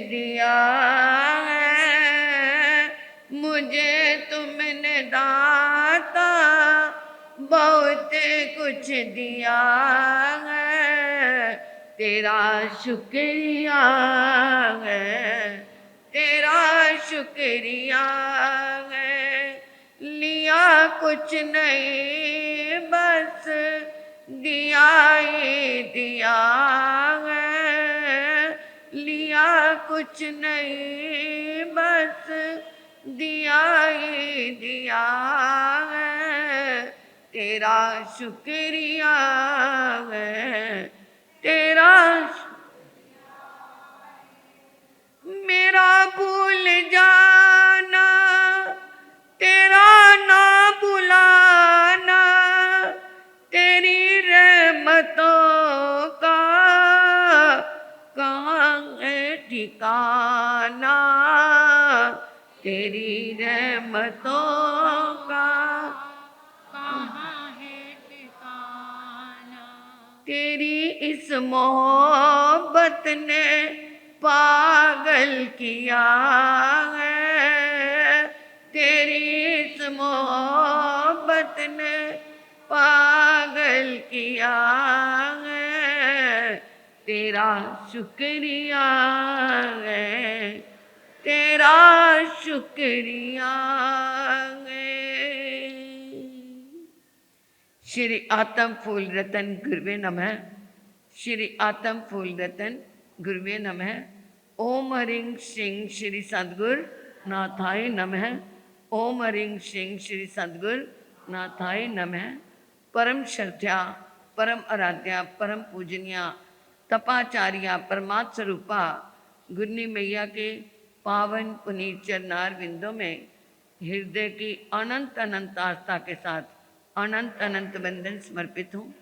दिया है, मुझे तुमने दाता बहुत कुछ दिया है। तेरा शुक्रिया है, तेरा शुक्रिया है। लिया कुछ नहीं बस दिया ही दिया है। लिया कुछ नहीं बस दिया ही दिया है। तेरा शुक्रिया है, तेरा मेरा भूल जाना, तेरा ना बुलाना, तेरी रहमतों का कहाँ है ठिकाना। तेरी रहमतों का कहाँ है ठिकाना। तेरी इस मोहब्बत ने पागल किया है। तेरी इस मोहब्बत ने पागल किया है। तेरा शुक्रिया है, तेरा शुक्रिया है। श्री आत्म फूल रतन गुरुवे नमः। श्री आत्म फूल रतन गुरुवे नमः। ओम हरिं सिंह श्री सद्गुरु नाथाय नमः। ओम हरिं सिंह श्री सद्गुरु नाथाय नमः। परम श्रद्धा, परम आराध्या, परम पूजनिया, तपाचार्या, परमात्म स्वरूपा गुरनी मैया के पावन पुनीत चरणार बिंदों में हृदय की अनंत अनंत आस्था के साथ अनंत अनंत वंदन समर्पित हूँ।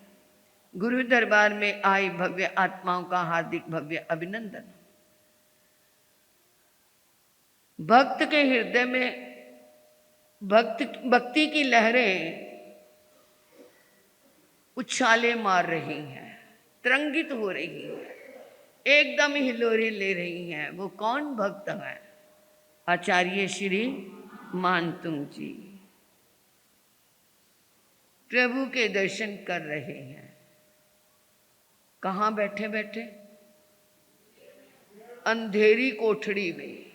गुरु दरबार में आई भव्य आत्माओं का हार्दिक भव्य अभिनंदन। भक्त के हृदय में भक्ति की लहरें उछाले मार रही हैं, तरंगित हो रही हैं, एकदम हिलोरे ले रही हैं। वो कौन भक्त है? आचार्य श्री मानतुंग जी प्रभु के दर्शन कर रहे हैं। कहाँ बैठे बैठे? अंधेरी कोठड़ी में,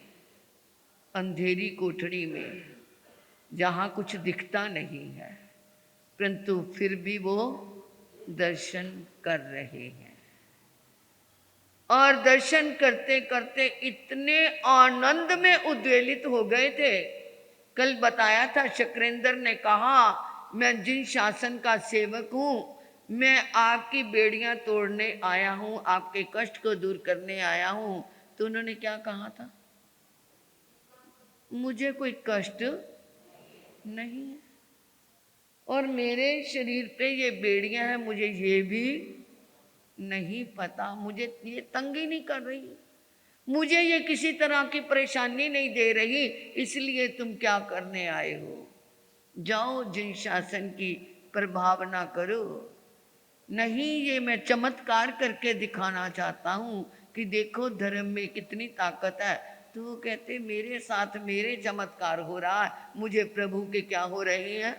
अंधेरी कोठड़ी में जहाँ कुछ दिखता नहीं है, परंतु फिर भी वो दर्शन कर रहे हैं। और दर्शन करते करते इतने आनंद में उद्वेलित हो गए थे। कल बताया था, शक्रेंद्र ने कहा मैं जिन शासन का सेवक हूँ, मैं आपकी बेड़ियां तोड़ने आया हूँ, आपके कष्ट को दूर करने आया हूँ। तो उन्होंने क्या कहा था? मुझे कोई कष्ट नहीं है और मेरे शरीर पे ये बेड़ियां हैं, मुझे ये भी नहीं पता, मुझे ये तंगी नहीं कर रही, मुझे ये किसी तरह की परेशानी नहीं दे रही, इसलिए तुम क्या करने आए हो? जाओ, जिन शासन की प्रभाव ना करो। नहीं, ये मैं चमत्कार करके दिखाना चाहता हूँ कि देखो धर्म में कितनी ताकत है। तो वो कहते मेरे साथ मेरे चमत्कार हो रहा है, मुझे प्रभु के क्या हो रही हैं?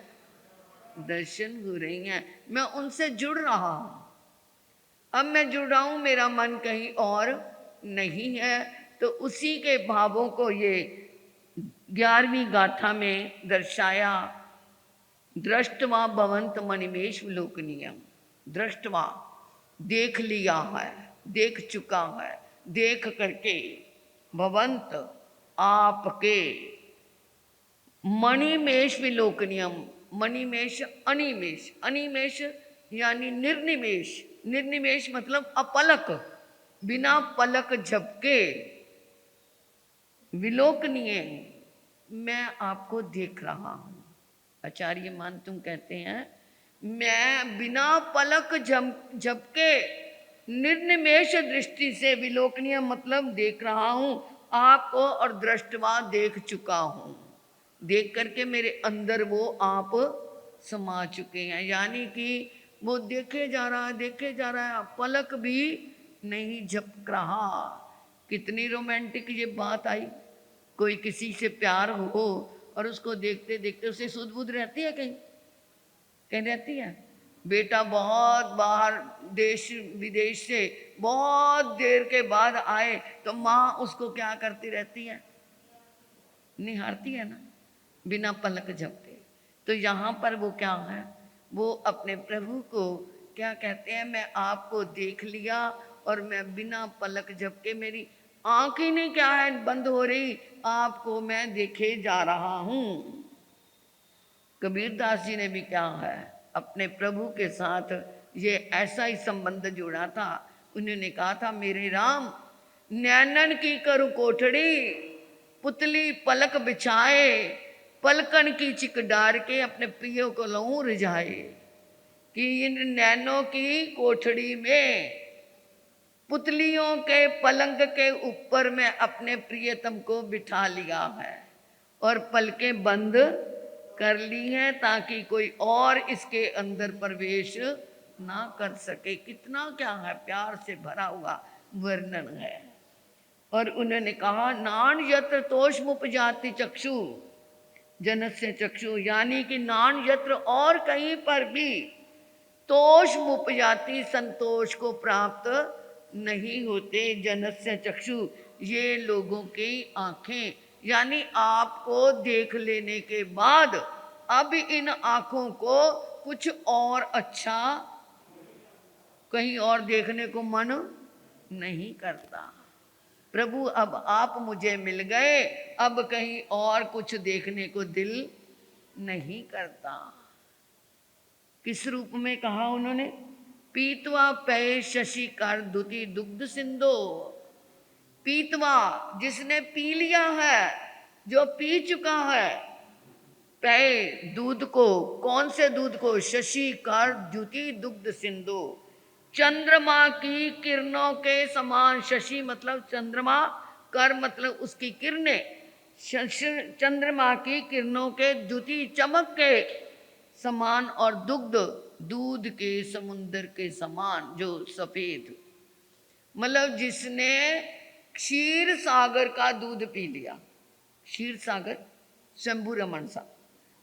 दर्शन हो रही हैं। मैं उनसे जुड़ रहा हूँ। अब मैं जुड़ रहा हूँ, मेरा मन कहीं और नहीं है। तो उसी के भावों को ये 11वीं गाथा में दर्शाया। दृष्टवा भवंत मणिमेश विलोकनीयम। दृष्टवा, देख लिया है, देख चुका है, देख करके भवंत, आपके, मणिमेश विलोकनीयम। मणिमेश अनिमेश, अनिमेश यानी निर्निमेश, निर्निमेश मतलब अपलक, बिना पलक झपके, विलोकनीय, मैं आपको देख रहा हूं। आचार्य मानतुंग कहते हैं मैं बिना पलक झपके निर्निमेष दृष्टि से, विलोकनीय मतलब देख रहा हूं आपको, और दृष्टवा देख चुका हूं। देख करके मेरे अंदर वो आप समा चुके हैं, यानी कि वो देखे जा रहा है, देखे जा रहा है, पलक भी नहीं झपक रहा। कितनी रोमांटिक ये बात आई। कोई किसी से प्यार हो और उसको देखते देखते उसे सुध बुध रहती है, कहीं कहीं रहती है। बेटा बहुत बाहर देश विदेश से बहुत देर के बाद आए तो माँ उसको क्या करती रहती है, निहारती है ना, बिना पलक झपके। तो यहाँ पर वो क्या है, वो अपने प्रभु को क्या कहते हैं, मैं आपको देख लिया और मैं बिना पलक झपके, मेरी आंख ही नहीं क्या है बंद हो रही, आपको मैं देखे जा रहा हूं। कबीर दास जी ने भी क्या है अपने प्रभु के साथ ये ऐसा ही संबंध जोड़ा था। उन्होंने कहा था, मेरे राम नैनन की करु कोठड़ी, पुतली पलक बिछाए, पलकन की चिक डार के अपने प्रियो को लहू रिझाए। कि इन नैनों की कोठड़ी में पुतलियों के पलंग के ऊपर मैं अपने प्रियतम को बिठा लिया है और पलकें बंद कर ली हैं ताकि कोई और इसके अंदर प्रवेश ना कर सके। कितना क्या है प्यार से भरा हुआ वर्णन है। और उन्होंने कहा, नान यत्र तोष मुपजाति चक्षु जनस्य चक्षु, यानी कि नान यत्र और कहीं पर भी तोष मुपजाति संतोष को प्राप्त नहीं होते, जनस्य चक्षु ये लोगों की आंखें, यानी आपको देख लेने के बाद अब इन आंखों को कुछ और अच्छा कहीं और देखने को मन नहीं करता। प्रभु अब आप मुझे मिल गए, अब कहीं और कुछ देखने को दिल नहीं करता। किस रूप में कहा उन्होंने, पीतवा पय शशि कर दुति दुग्ध सिंधो। पीतवा जिसने पी लिया है, जो पी चुका है, पय दूध को, कौन से दूध को, शशि कर द्युति दुग्ध सिंधु, चंद्रमा की किरणों के समान। शशि मतलब चंद्रमा, कर मतलब उसकी किरणें, चंद्रमा की किरणों के द्युति चमक के समान, और दुग्ध दूध के समुद्र के समान जो सफेद, मतलब जिसने क्षीर सागर का दूध पी लिया। क्षीर सागर शंभु रमन सा,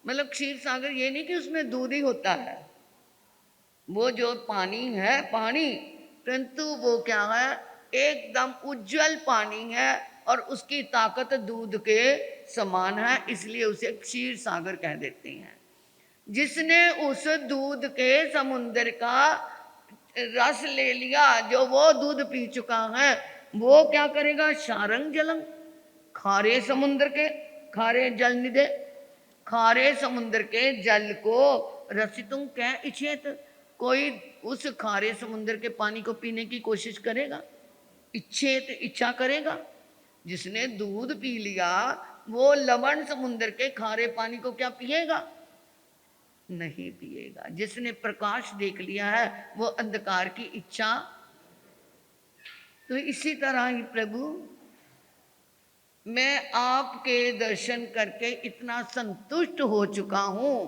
मतलब क्षीर सागर ये नहीं कि उसमें दूध ही होता है, वो जो पानी है पानी, परंतु वो क्या है, एकदम उज्जवल पानी है और उसकी ताकत दूध के समान है, इसलिए उसे क्षीर सागर कह देते हैं। जिसने उस दूध के समुद्र का रस ले लिया, जो वो दूध पी चुका है, वो क्या करेगा, शारंग जलम, खारे समुद्र के, खारे जल निधे, खारे समुद्र के जल को रसितुम कह इच्छेत, कोई उस खारे समुद्र के पानी को पीने की कोशिश करेगा, इच्छेत इच्छा करेगा। जिसने दूध पी लिया वो लवण समुद्र के खारे पानी को क्या पिएगा, नहीं पिएगा। जिसने प्रकाश देख लिया है वो अंधकार की इच्छा। तो इसी तरह ही प्रभु, मैं आपके दर्शन करके इतना संतुष्ट हो चुका हूं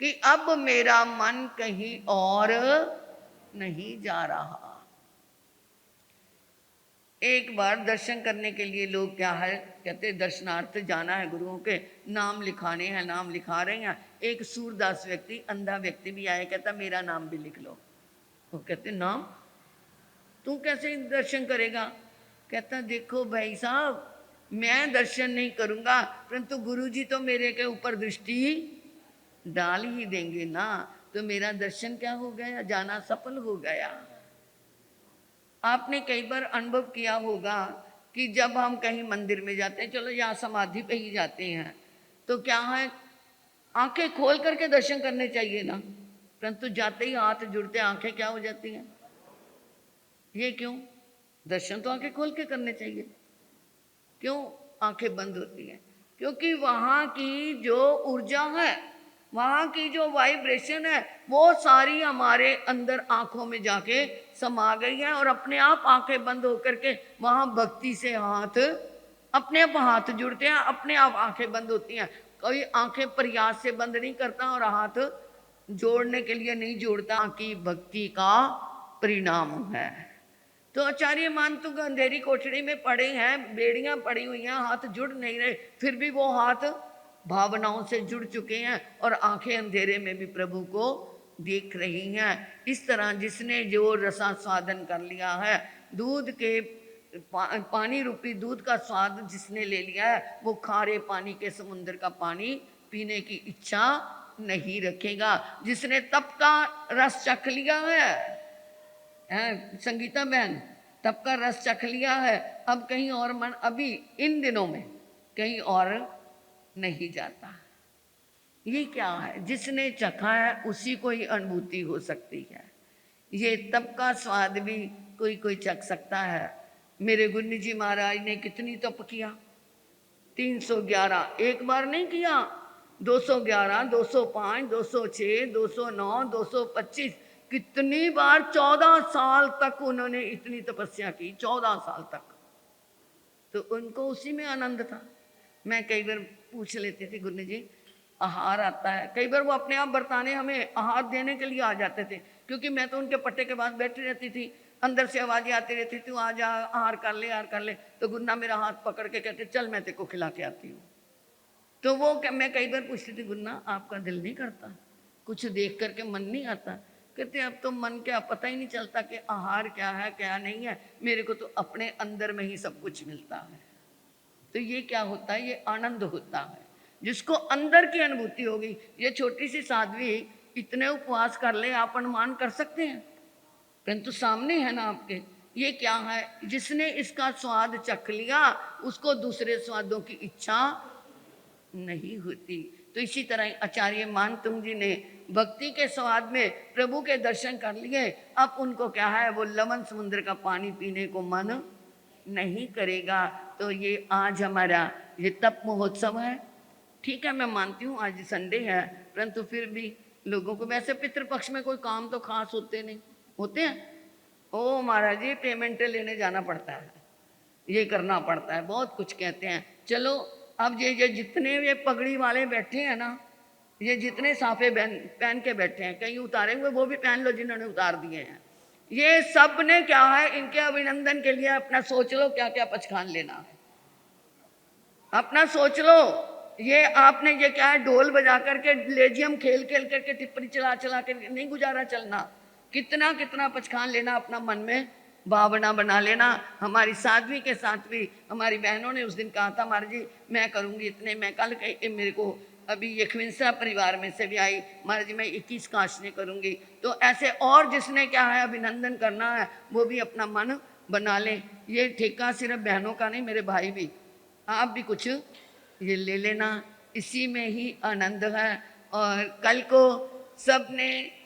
कि अब मेरा मन कहीं और नहीं जा रहा। एक बार दर्शन करने के लिए लोग क्या है कहते, दर्शनार्थ जाना है, गुरुओं के नाम लिखाने हैं, नाम लिखा रहे हैं। एक सूरदास व्यक्ति, अंधा व्यक्ति भी आया, कहता मेरा नाम भी लिख लो। वो कहते नाम, तू कैसे दर्शन करेगा? कहता देखो भाई साहब, मैं दर्शन नहीं करूंगा परंतु गुरुजी तो मेरे के ऊपर दृष्टि डाल ही देंगे ना, तो मेरा दर्शन क्या हो गया, जाना सफल हो गया। आपने कई बार अनुभव किया होगा कि जब हम कहीं मंदिर में जाते हैं, चलो यहाँ समाधि पे ही जाते हैं, तो क्या है, आंखें खोल करके दर्शन करने चाहिए ना, परंतु जाते ही हाथ जुड़ते आंखें क्या हो जाती हैं, ये क्यों? दर्शन तो आंखें खोल के करने चाहिए, क्यों आंखें बंद होती हैं? क्योंकि वहाँ की जो ऊर्जा है, वहाँ की जो वाइब्रेशन है, वो सारी हमारे अंदर आंखों में जाके समा गई है और अपने आप आंखें बंद होकर के वहाँ भक्ति से हाथ, अपने आप हाथ जुड़ते हैं, अपने आप आंखें बंद होती हैं। कोई आंखें प्रयास से बंद नहीं करता और हाथ जोड़ने के लिए नहीं जोड़ता, की भक्ति का परिणाम है। तो आचार्य मानतुंग अंधेरी कोठरी में पड़े हैं, बेड़ियां पड़ी हुई हैं, हाथ जुड़ नहीं रहे, फिर भी वो हाथ भावनाओं से जुड़ चुके हैं और आंखें अंधेरे में भी प्रभु को देख रही हैं। इस तरह जिसने जो रसास्वादन कर लिया है, दूध के पानी रूपी दूध का स्वाद जिसने ले लिया है, वो खारे पानी के समुद्र का पानी पीने की इच्छा नहीं रखेगा। जिसने तप का रस चख लिया है, संगीता बहन, तप का रस चख लिया है, अब कहीं और मन अभी इन दिनों में कहीं और नहीं जाता। ये क्या है? जिसने चखा है उसी को ही अनुभूति हो सकती है। ये तप का स्वाद भी कोई कोई चख सकता है। मेरे गुन्नी जी महाराज ने कितनी तप किया, 311, एक बार नहीं किया, 211, 205, 206, 209, 225, कितनी बार, 14 साल तक उन्होंने इतनी तपस्या की, 14 साल तक। तो उनको उसी में आनंद था। मैं कई बार पूछ लेती थी, गुन्नी जी आहार आता है, कई बार वो अपने आप बरताने हमें आहार देने के लिए आ जाते थे, क्योंकि मैं तो उनके पट्टे के पास बैठी रहती थी, अंदर से आवाजें आती रहती थी, आ जा आहार कर ले, आहार कर ले। तो गुन्ना मेरा हाथ पकड़ के कहते चल मैं तेरे को खिला के आती हूँ। तो वो मैं कई बार पूछती थी, गुन्ना आपका दिल नहीं करता, कुछ देख करके मन नहीं आता? कहते अब तो मन क्या, पता ही नहीं चलता कि आहार क्या है क्या नहीं है, मेरे को तो अपने अंदर में ही सब कुछ मिलता है। तो ये क्या होता है? ये आनंद होता है जिसको अंदर की अनुभूति होगी। ये छोटी सी साध्वी इतने उपवास कर ले, आप अनुमान कर सकते हैं, परंतु सामने है ना आपके। ये क्या है? जिसने इसका स्वाद चख लिया उसको दूसरे स्वादों की इच्छा नहीं होती। तो इसी तरह आचार्य मानतुंग जी ने भक्ति के स्वाद में प्रभु के दर्शन कर लिए, अब उनको क्या है, वो लवण समुद्र का पानी पीने को मन नहीं करेगा। तो ये आज हमारा ये तप महोत्सव है। ठीक है, मैं मानती हूँ आज संडे है, परंतु फिर भी लोगों को वैसे पितृपक्ष में कोई काम तो खास होते नहीं होते हैं। ओ महाराज जी पेमेंट लेने जाना पड़ता है, ये करना पड़ता है, बहुत कुछ कहते हैं। चलो अब ये जितने ये पगड़ी वाले बैठे हैं ना, ये जितने साफे पहन के बैठे हैं, कहीं उतारे हुए वो भी पहन लो जिन्होंने उतार दिए हैं। ये सब ने क्या है, इनके अभिनंदन के लिए अपना सोच लो क्या क्या पचखान लेना है, अपना सोच लो। ये आपने ये क्या है, ढोल बजा करके लेजियम खेल खेल करके टिप्पणी चला चला के नहीं गुजारा चलना, कितना कितना पचखान लेना, अपना मन में भावना बना लेना। हमारी साध्वी के साथ भी हमारी बहनों ने उस दिन कहा था, महाराज जी मैं करूँगी इतने, मैं कल मेरे को अभी ये खविंसा परिवार में से भी आई, महाराज जी मैं 21 काशने करूँगी। तो ऐसे और जिसने क्या है अभिनंदन करना है वो भी अपना मन बना ले। ये ठेका सिर्फ बहनों का नहीं, मेरे भाई भी, आप भी कुछ ये ले लेना, इसी में ही आनंद है। और कल को सब ने